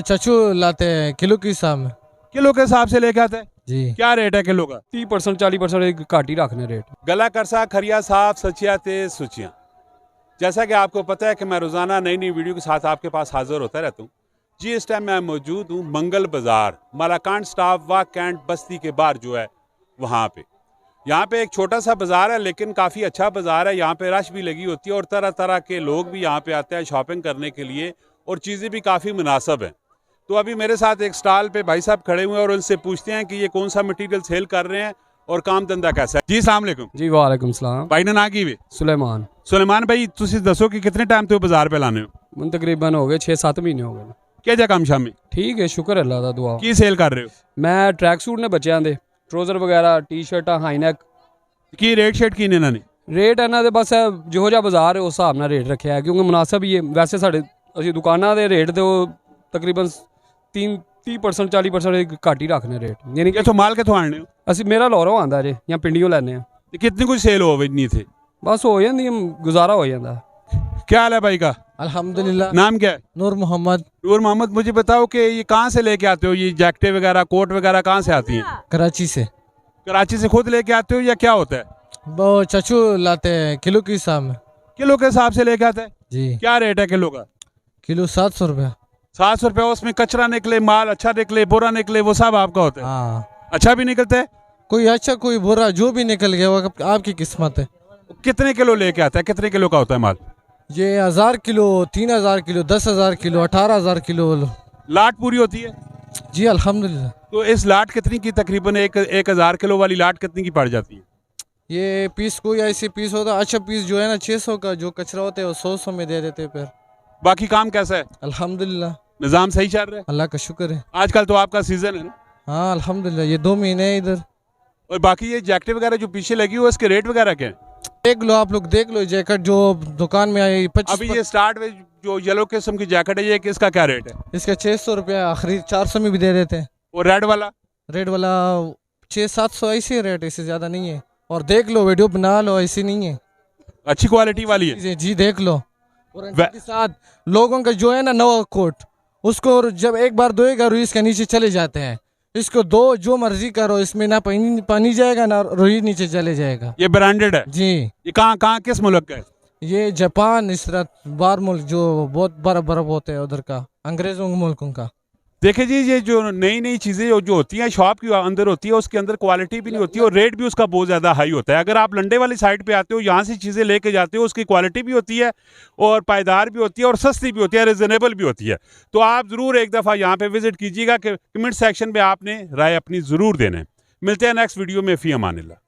चचू लाते हैं किलो के हिसाब में। किलो के हिसाब से लेके आते हैं जी। क्या रेट है किलो का? 30% 40% घाट ही रखने रेट। गला करसा खरिया साफ सचिया ते सुचिया। जैसा कि आपको पता है कि मैं रोज़ाना नई नई वीडियो के साथ आपके पास हाजिर होता रहता हूँ जी। इस टाइम मैं मौजूद हूँ मंगल बाज़ार मालाकांड स्टाफ व कैंट बस्ती के बाहर जो है वहाँ पे। यहाँ पे एक छोटा सा बाज़ार है लेकिन काफ़ी अच्छा बाज़ार है। यहाँ पे रश भी लगी होती है और तरह तरह के लोग भी यहाँ पे आते हैं शॉपिंग करने के लिए और चीज़ें भी काफ़ी मुनासिब हैं। तो अभी मेरे साथ एक स्टॉल पे भाई साहब खड़े हुए हैं और उनसे पूछते हैं कि ये कौन सा मटीरियल सेल कर रहे हैं और काम धंधा कैसा है। जी अस्सलाम वालेकुम। जी वालेकुम सलाम। भाई ने ना की वे सुलेमान। सुलेमान भाई तुसी दसो कि कितने टाइम तो बाजार पे लाने हो? मन तकरीबन हो गए 6-7 महीने हो गए। क्या जा काम शामी ठीक है शुक्र अल्लाह दा दुआ। की सेल कर रहे हो? मैं ट्रैक सूट ने बच्चों दे ट्राउजर वगैरह टी शर्टा हाईनैक की रेट शेट की ने रेट इन्हों दे बस जिहो जिहा बाजार है उस हिसाब नाल रेट रखे है क्योंकि मुनासिब ही है। वैसे साढ़े असीं दुकानां दे रेट दे तकरीबन 30% 40% घाट ही रखने रेट। यानी कि कितों माल कितों आने हो? असीं मेरा लौरों आंदा जे या पिंडियों लैने आ। कितनी कुछ सेल हो नहीं थे? बस हो जाती गुजारा हो जाता। क्या हाल है भाई का? अल्हम्दुलिल्लाह। नाम क्या है? नूर मोहम्मद। नूर मोहम्मद। मुझे बताओ कि ये कहाँ से लेके आते हो? ये जैकेटें वगैरह कोट वगैरह कहाँ से आती हैं? कराची से। कराची से खुद लेके आते हो या क्या होता है? वो चचू लाते हैं किलो के हिसाब में। किलो के हिसाब से लेके आते हैं जी। क्या रेट है किलो का? किलो 700 रुपया। 700 रुपया। उसमें कचरा निकले माल अच्छा निकले बुरा निकले वो सब आपका होता है? हाँ। अच्छा भी निकलता है? कोई अच्छा कोई बुरा जो भी निकल गया वो आपकी किस्मत है। कितने किलो लेके आता है? कितने किलो का होता है माल? ये 1000 किलो 3000 किलो 10,000 किलो 18,000 किलो। लाट पूरी होती है? जी अल्हम्दुलिल्लाह। तो इस लाट कितनी की तकरीबन 1000 किलो वाली लाट कितनी की पड़ जाती है? ये पीस कोई ऐसी पीस होता है अच्छा पीस जो है ना 600 का, जो कचरा होता है वो 100 में दे देते फिर। बाकी काम कैसा है? अल्हम्दुलिल्लाह निज़ाम सही चल रहा है? अल्लाह का शुक्र है। आजकल तो आपका सीजन है ना? हाँ अल्हम्दुलिल्लाह ये 2 महीने है इधर। और बाकी ये जैकेट वगैरह जो पीछे लगी हुई है उसके रेट वगैरह क्या है? देख लो आप लोग देख लो जैकेट जो दुकान में आई 25। अभी ये स्टार्ट में जो येलो किस्म की जैकेट है ये किसका क्या रेट है? इसका 600 रुपया आखिरी 400 में भी दे देते हैं। और रेड वाला? रेट वाला 600-700 ऐसे रेट, इससे ज़्यादा नहीं है। और देख लो वीडियो बना लो ऐसी नहीं है। अच्छी क्वालिटी वाली है? जी देख लो। और के साथ लोगों का जो है ना नवा कोट उसको जब एक बार धोएगा रुई इसके नीचे चले जाते हैं। इसको दो जो मर्जी करो इसमें ना पानी जाएगा ना रुई नीचे चले जाएगा। ये ब्रांडेड है जी। ये कहाँ कहाँ किस मुल्क का है? ये जापान इस तरह बाहर मुल्क जो बहुत बर्फ होते हैं उधर का अंग्रेजों के मुल्कों का। देखिए जी ये जो नई नई चीज़ें जो होती हैं शॉप के अंदर होती है उसके अंदर क्वालिटी भी नहीं होती है और रेट भी उसका बहुत ज़्यादा हाई होता है। अगर आप लंडे वाली साइड पे आते हो यहाँ से चीज़ें लेके जाते हो उसकी क्वालिटी भी होती है और पायदार भी होती है और सस्ती भी होती है रिजनेबल भी होती है। तो आप ज़रूर एक दफ़ा यहाँ पे विजिट कीजिएगा कि कमेंट सेक्शन में आपने राय अपनी ज़रूर देना है। मिलते हैं नेक्स्ट वीडियो में। फ़ी अमानिल्लाह।